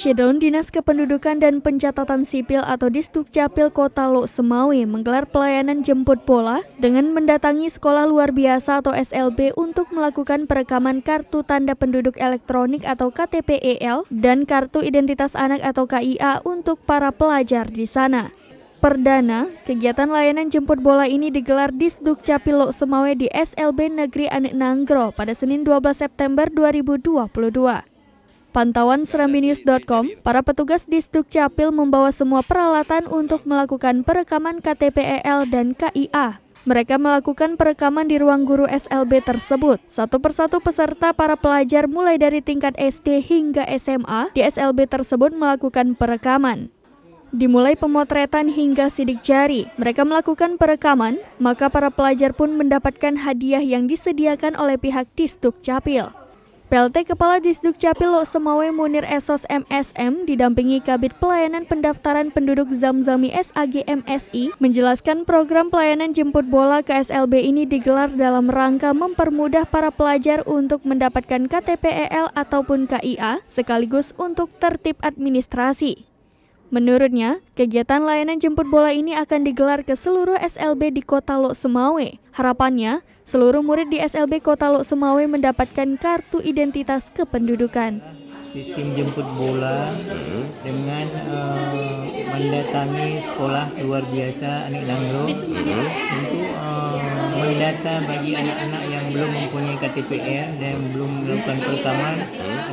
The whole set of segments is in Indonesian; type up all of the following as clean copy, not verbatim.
Syedon Dinas Kependudukan dan Pencatatan Sipil atau Disdukcapil Kota Lok Sumawe menggelar pelayanan jemput bola dengan mendatangi sekolah luar biasa atau SLB untuk melakukan perekaman kartu tanda penduduk elektronik atau KTP-EL dan kartu identitas anak atau KIA untuk para pelajar di sana. Perdana, kegiatan layanan jemput bola ini digelar di Disdukcapil Lok Sumawe di SLB Negeri Anek Nanggro pada Senin 12 September 2022. Pantauan serambinews.com, para petugas Disdukcapil membawa semua peralatan untuk melakukan perekaman KTP-EL dan KIA. Mereka melakukan perekaman di ruang guru SLB tersebut. Satu persatu peserta para pelajar mulai dari tingkat SD hingga SMA di SLB tersebut melakukan perekaman. Dimulai pemotretan hingga sidik jari, mereka melakukan perekaman, maka para pelajar pun mendapatkan hadiah yang disediakan oleh pihak Disdukcapil. PLT Kepala Disdukcapil Lok Sumawe Munir Esos MSM didampingi Kabid Pelayanan Pendaftaran Penduduk Zamzami SAG MSI menjelaskan program pelayanan jemput bola ke SLB ini digelar dalam rangka mempermudah para pelajar untuk mendapatkan KTP-EL ataupun KIA sekaligus untuk tertib administrasi. Menurutnya, kegiatan layanan jemput bola ini akan digelar ke seluruh SLB di Kota Lok Sumawe. Harapannya, seluruh murid di SLB Kota Lok Sumawe mendapatkan kartu identitas kependudukan. Sistem jemput bola dengan mendatangi sekolah luar biasa Anek Nanggro untuk mendata bagi anak-anak yang belum mempunyai KTP-EL dan belum melakukan perekaman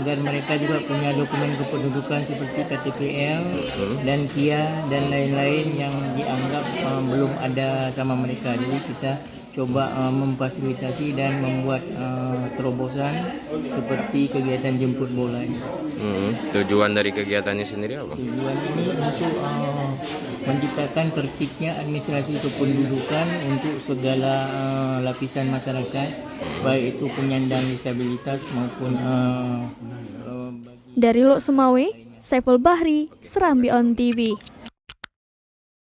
agar mereka juga punya dokumen kependudukan seperti KTP-EL dan KIA dan lain-lain yang dianggap belum ada sama mereka. Jadi kita coba memfasilitasi dan membuat terobosan seperti kegiatan jemput bola ini. Tujuan dari kegiatannya sendiri apa? Tujuan ini untuk menciptakan tertibnya administrasi kependudukan untuk segala lapisan masyarakat, baik itu penyandang disabilitas maupun Dari Lok Sumawe, Saiful Bahri, Serambi On TV.